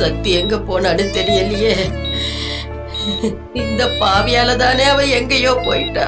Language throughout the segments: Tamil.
சக்தி எங்க போனான்னு தெரியலையே. இந்த பாவியால தானே அவ எங்கேயோ போயிட்டா.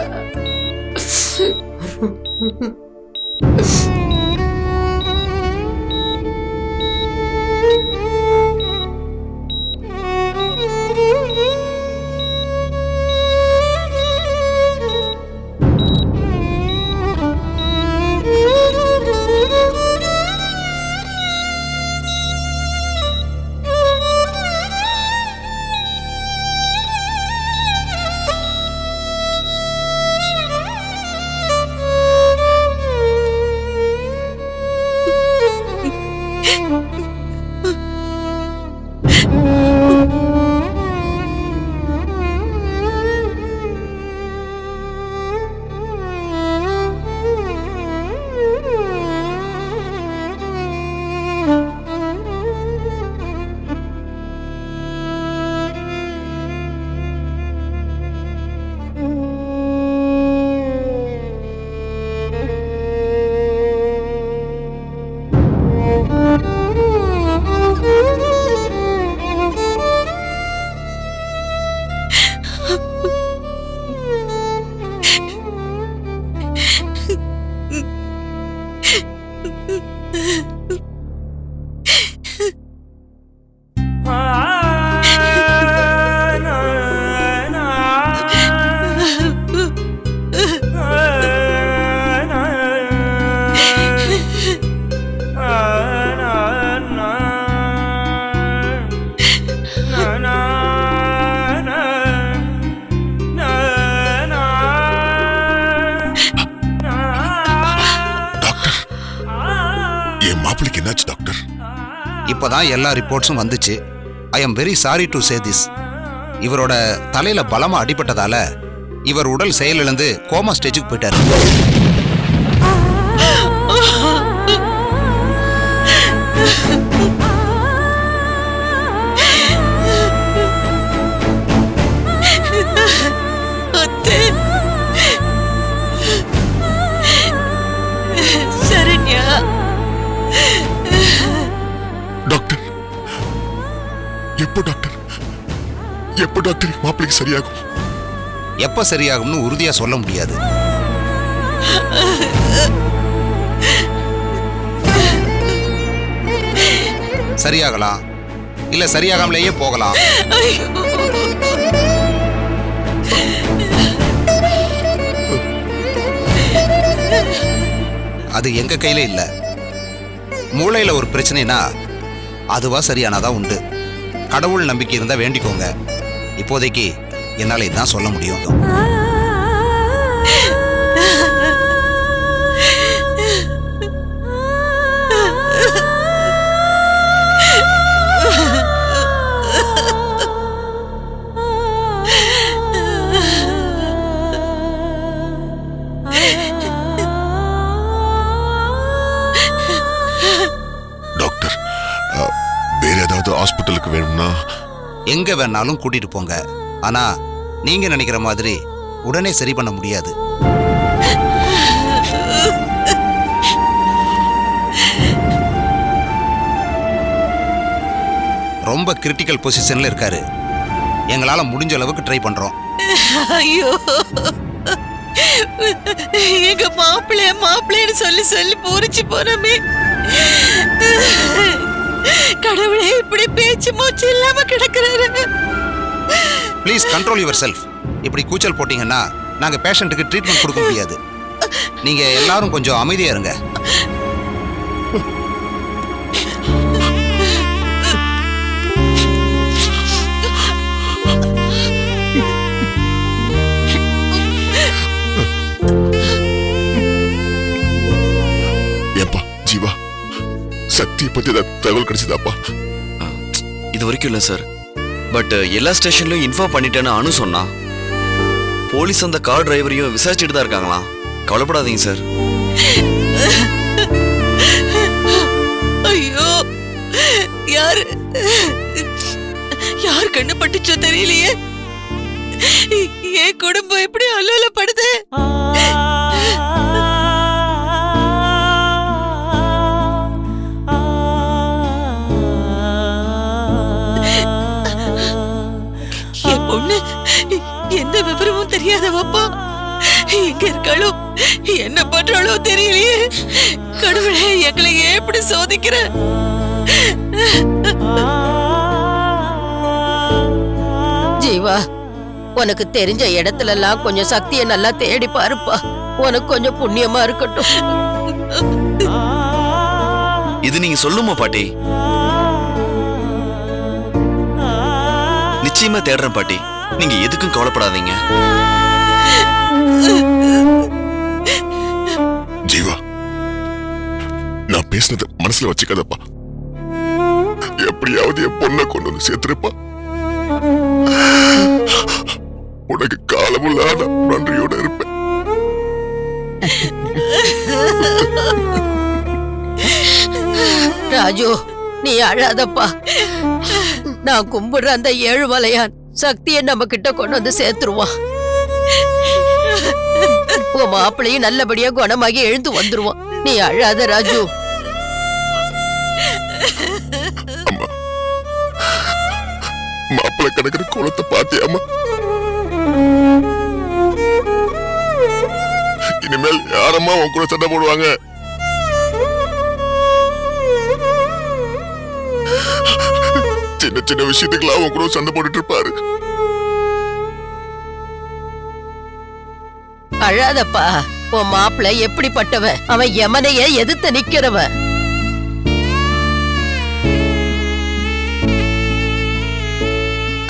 இப்போதான் எல்லா ரிப்போர்ட்ஸும் வந்துச்சு. I am very sorry to say this. இவரோட தலையில பலமா அடிபட்டதால இவர் உடல் செயலிழந்து கோமா ஸ்டேஜுக்கு போயிட்டாரு. சரண்யா, டாக்டர் எப்போ டாக்டர் மாப்பிளைக்கு சரியாகும்? எப்ப சரியாகும்னு உறுதியா சொல்ல முடியாது. சரியாகலாம், இல்ல சரியாகாமலேயே போகலாம். அது எங்க கையில இல்ல. மூளையில ஒரு பிரச்சனைனா அதுவா சரியானதா உண்டு. கடவுள் நம்பிக்கை இருந்தா வேண்டிக்கோங்க. இப்போதைக்கு என்னால இதான் சொல்ல முடியும். டாக்டர், வேற ஏதாவது ஹாஸ்பிட்டலுக்கு வேணும்னா எங்க வேணாலும் கூட்டிட்டு போங்க. ஆனா நீங்க நினைக்கிற மாதிரி உடனே சரி பண்ண முடியாது. ரொம்ப கிரிட்டிக்கல் பொசிஷன்ல இருக்காரு. எங்களால முடிஞ்ச அளவுக்கு ட்ரை பண்றோம். ஐயோ, எங்க மாப்பிள்ளைன்னு சொல்லி சொல்லி பூரிச்சு போனமே. கடவுளே, இப்படி பேச்சு மூச்சு இல்லாம கிடக்குறாரு. Please control yourself. இப்படி கூச்சல் போட்டீங்கன்னா நாங்க பேஷண்ட்டுக்கு ட்ரீட்மெண்ட் கொடுக்க முடியாது. நீங்க எல்லாரும் கொஞ்சம் அமைதியா இருங்க. ஏப்பா ஜீவா, சக்தியை பத்தி தகவல் கிடைச்சதாப்பா? இது வரைக்கும் இல்ல சார். பட் எல்லா ஸ்டேஷன்லயும் இன்ஃபார்ம் பண்ணிட்டேன்னு அனு சொன்னா. போலீஸ் அந்த கார் டிரைவரையும் விசாரிச்சுட்டு தான் இருக்காங்களாம். கவலைப்படாதீங்க சார். ஐயோ, யார் கண்ணு பட்டுச்சோ தெரியலையே. என் குடும்பம் எப்படி அல்லோலப்படுது. பொண்ணு எந்த விவரமும் தெரியாதவாப்பா. எங்க இருக்காளோ என்ன பண்றாளோ தெரியலையே. கடவுளே, எங்களை ஏன் இப்படி சோதிக்கிற? ஜீவா, உனக்கு தெரிஞ்ச இடத்துல எல்லாம் கொஞ்சம் சக்தியை நல்லா தேடி பாருப்பா. உனக்கு கொஞ்சம் புண்ணியமா இருக்கட்டும். இது நீங்க சொல்லுமா பாட்டி? நிச்சயமா தேடுறேன் பாட்டி, நீங்க எதுக்கும் கவலைப்படாதீங்க. ஜீவா, நான் பேசினத மனசுல வச்சுக்காதப்பா. எப்படியாவது என் பொண்ணை கொண்டு வந்து சேர்த்துருப்பா. உனக்கு காலமுள்ள நன்றியோட இருப்பேன். ராஜு, நீ அழாதப்பா. நான் கும்பிடுற அந்த ஏழுமலையான் சக்தியை நம்ம கிட்ட கொண்டு வந்து சேர்த்துருவான். உன் மாப்பிளையும் நல்லபடியா குணமாகி எழுந்து வந்துருவான். நீ அழாத ராஜு. அம்மா, மாப்பிள்ளை கிடக்கிற கோலத்தை பாத்தியாமா? இனிமேல் யாரம்மா உன் கூட சண்டை போடுவாங்க? சின்ன சின்ன விஷயத்துக்கெல்லாம் உன் கூட சண்டை போட்டுட்டு இருப்பாரு. அழாதப்பா. உன் மாப்பிள்ளை எப்படிப்பட்டவன்? அவன் யமனையே எதிர்த்து நிக்கிறவன்.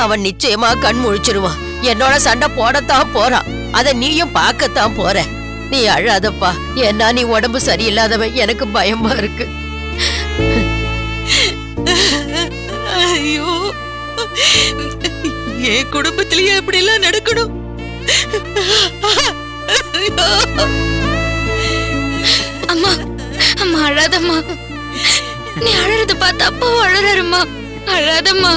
அவன் நிச்சயமா கண் முழிச்சிருவான். என்னோட சண்டை போடத்தான் போறான். அத நீயும் பார்க்கத்தான் போற. நீ அழாதப்பா. ஏன்னா நீ உடம்பு சரியில்லாதவன். எனக்கு பயமா இருக்கு. ஐயோ, என் குடும்பத்திலேயே எப்படி எல்லாம் நடக்கணும்? அம்மா, அம்மா அழாதம்மா. நீ அழறத பார்த்து அப்பாவும் அழறாருமா. அழாதம்மா.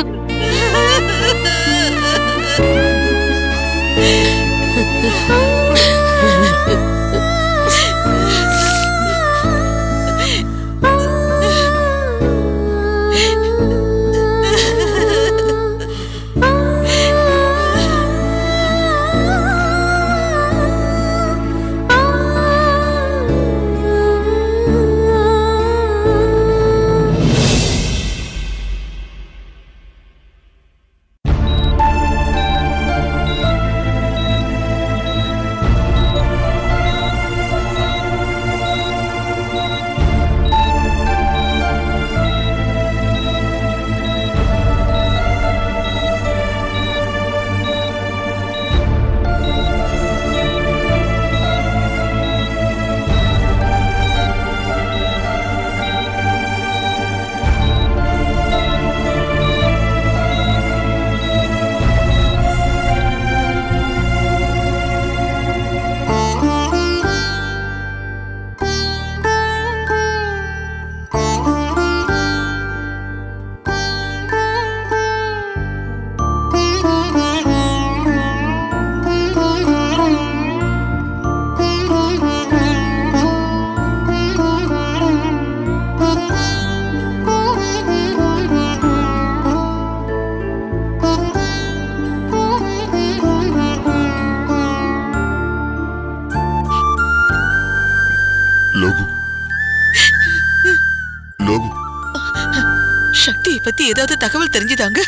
சக்தியை பத்தி ஏதாவது தகவல் தெரிஞ்சுதாங்க?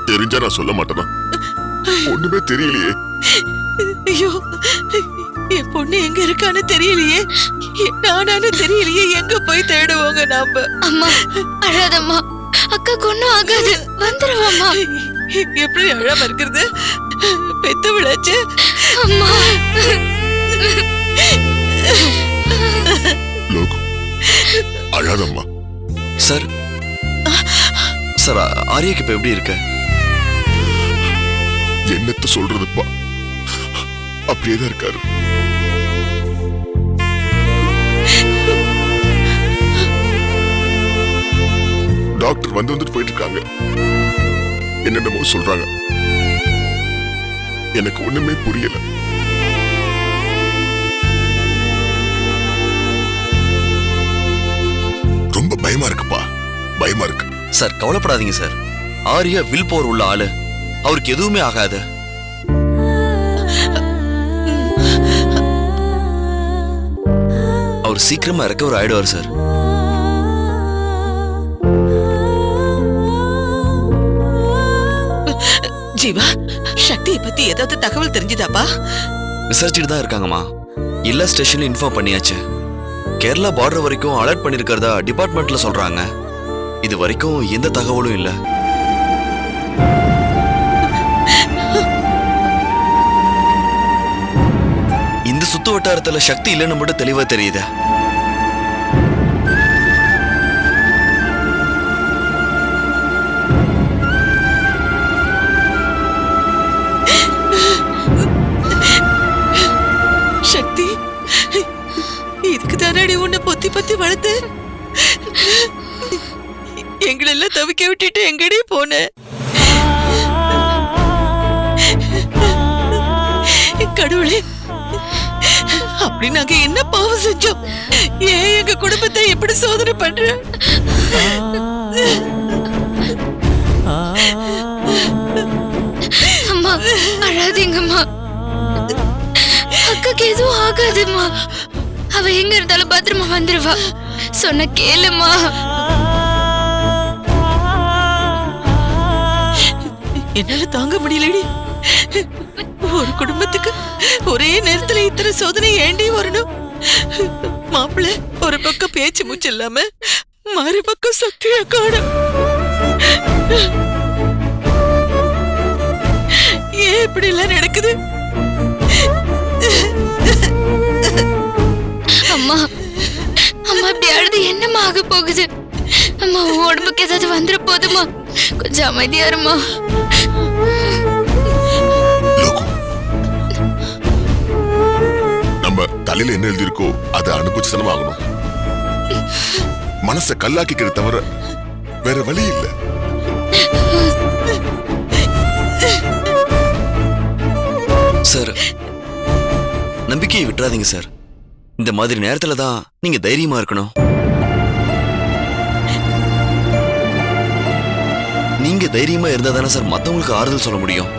தெரிஞ்சா நான் சொல்ல மாட்டேனா? ஒண்ணுமே தெரியலையே. ஐயோ, என் பொண்ணு எங்க இருக்கான்னு தெரியலையே. நானானு தெரியலையே. எங்க போய் தேடுவோங்க நாம? அம்மா அழாதம்மா. அக்கா ஒண்ணும் ஆகாது. வந்துருவாம்மா. எப்படி அழாம இருக்கிறது? பெத்து விடாச்சு. அம்மா லோகு, அழாதம்மா. சார், சார் ஆரியாக்கு இப்ப எப்படி இருக்க? என்னத்த சொல்றதுப்பா, அப்படியேதான் இருக்காரு. டாக்டர் வந்துட்டு போயிட்டு இருக்காங்க. என்னென்னமோ சொல்றாங்க. எனக்கு ஒண்ணுமே புரியல. ரொம்ப பயமா இருக்குப்பா, பயமா இருக்கு. சார் கவலைப்படாதீங்க சார். ஆரியா வில் பவர் உள்ள ஆளு. அவருக்கு எதுவுமே ஆகாது. அவர் சீக்கிரமா ரெக்கவர் ஆயிடுவார் சார். ஜீவா, சக்தியை பத்தி ஏதாவது தகவல் தெரிஞ்சுதாப்பா? விசாரிச்சுட்டு தான் இருக்காங்கம்மா. எல்லா ஸ்டேஷன்லயும் இன்ஃபார்ம் பண்ணியாச்சு. கேரளா பார்டர் வரைக்கும் அலர்ட் பண்ணிருக்கிறதா டிபார்ட்மெண்ட்ல சொல்றாங்க. இது வரைக்கும் எந்த தகவலும் இல்ல. இந்த சுத்து வட்டாரத்துல சக்தி இல்லைன்னு மட்டும் தெளிவா தெரியுது. சக்தி, இதுக்கு தானடி உன்னை பொத்தி பொத்தி வளர்த்து எங்களெல்லாம் தவிக்க விட்டுட்டு எங்கடி போன? கடவுளே, அப்படி நாங்க என்ன பாவம் செஞ்சோம்? ஏன் எங்க குடும்பத்தை எப்படி சோதனை பண்ற? அம்மா அழாதீங்கம்மா. அக்காக்கு எதுவும் ஆகாதும்மா. அவ எங்க இருந்தாலும் பத்திரமா வந்துருவா. சொன்ன கேளுமா. என்னால தாங்க முடியலடி. ஒரு குடும்பத்துக்கு ஒரே நேரத்துல இத்தனை சோதனை ஏண்டி வரணும்? மாப்பிள்ள ஒரு பக்கம் பேச்சு மூச்சு இல்லாம மறுபக்கம் சக்தியா காணும். ஏன் இப்படி எல்லாம் நடக்குது? அம்மா அம்மா இப்படி அழுது என்னம்மா ஆக போகுது? அம்மா உன் உடம்புக்கு ஏதாவது வந்துட போதுமா? கொஞ்சம் அமைதியா இருமா. லோகு, நம்ம தலையில என்ன எழுதியிருக்கோ அதை அனுபவிச்சுதானே ஆகணும். மனசை கல்லாக்கிக்கிற தவிர வேற வழி இல்ல. சார், நம்பிக்கையை விட்டுறாதீங்க சார். இந்த மாதிரி நேரத்துல தான் நீங்க தைரியமா இருக்கணும். நீங்க தைரியமா இருந்தா தானே சார் மத்தவங்களுக்கு ஆறுதல் சொல்ல முடியும்.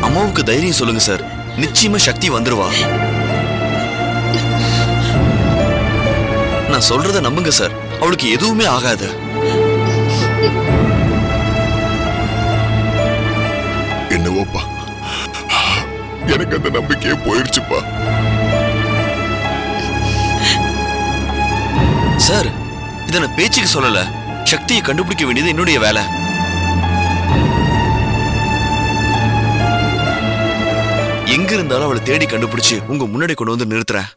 அம்மாவுக்கு தைரியம் சொல்லுங்க சார். நிச்சயமா சக்தி வந்துருவா. நான் சொல்றத நம்புங்க சார். அவளுக்கு எதுவுமே ஆகாது. என்னவோப்பா, எனக்கு அந்த நம்பிக்கையே போயிடுச்சுப்பா. சார், இத நான் பேச்சுக்கு சொல்லல. சக்தியை கண்டுபிடிக்க வேண்டியது என்னுடைய வேலை. எங்க இருந்தாலும் அவளை தேடி கண்டுபிடிச்சு உங்க முன்னாடி கொண்டு வந்து நிறுத்துறேன்.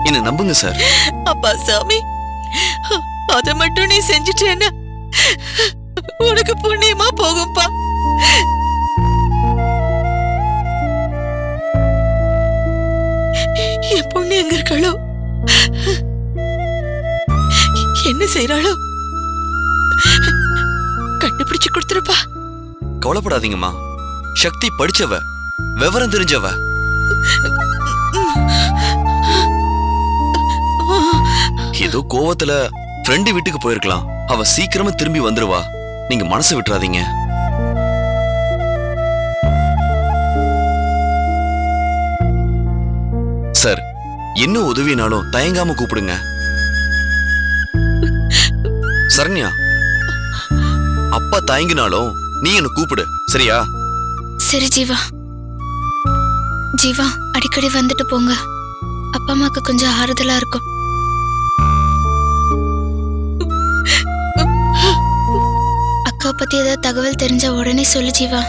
என்ன நம்புங்க சார். அப்பா சாமி, அத மட்டும் நீ செஞ்சுட்டேன்னா உனக்கு புண்ணியமா போகும்பா. என் பொண்ணு எங்க இருக்காளோ, என்ன செய்யறாளோ கண்டுபிடிச்சு கொடுத்துருப்பா. கவலைப்படாதீங்கம்மா. சக்தி படிச்சவ, விவரம் தெரிஞ்சவ. ஏதோ கோவத்துல ஃப்ரெண்டு வீட்டுக்கு போயிருக்கலாம். அவ சீக்கிரமா திரும்பி வந்துருவா. நீங்க மனசு விட்டுறாதீங்க. சார், என்ன உதவினாலும் தயங்காம கூப்பிடுங்க. சரண்யா, அப்பா தயங்கினாலும் நீ என்ன கூப்பிடு, சரியா? சரி ஜீவா. ஜீவா, அடிக்கடி வந்துட்டு போங்க. அப்பா அம்மாக்கு கொஞ்சம் ஆறுதலா இருக்கும். அக்கா பத்தி ஏதாவது தகவல் தெரிஞ்ச உடனே சொல்லு ஜீவா.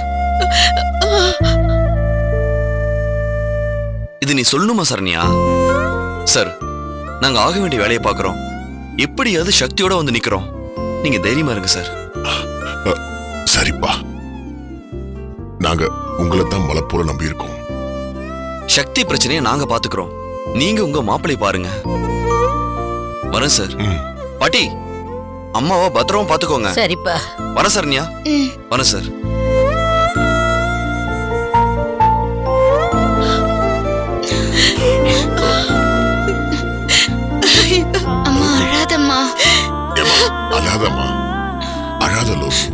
இது நீ சொல்லணுமா சரண்யா? சார், நாங்க ஆக வேண்டிய வேலையை பார்க்கறோம். எப்படியாவது சக்தியோட வந்து நிக்கிறோம். நீங்க தைரியமா இருங்க சார். சரிப்பா, நாங்க உங்களை தான் மலை போல நம்பி இருக்கோம். சக்தி பிரச்சனையை நாங்க பாத்துக்கிறோம். நீங்க உங்க மாப்பிளை பாருங்க. வரேன் சார். பாட்டி, அம்மாவை பத்திரமா பாத்துக்கோங்க. சரிப்பா. வரேன் சரண்யா. ம். வரேன் சார். அழாதம்மா, அழாத லோகு.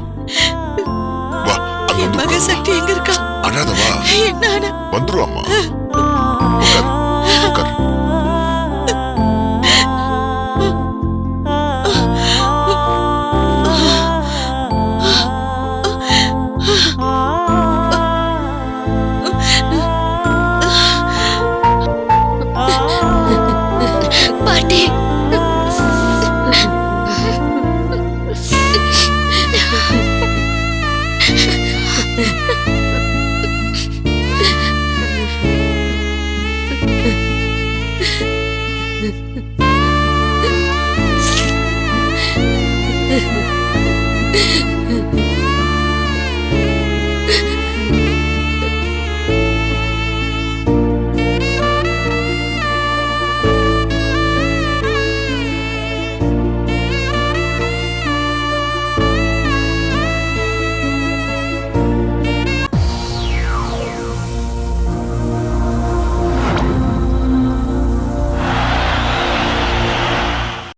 வா, அங்க என் வந்து மக உட்காரு. சக்தி எங்க இருக்கா? அழாத வா, என்ன வந்துருவாம்மா. உட்கார், உட்கார். பாட்டி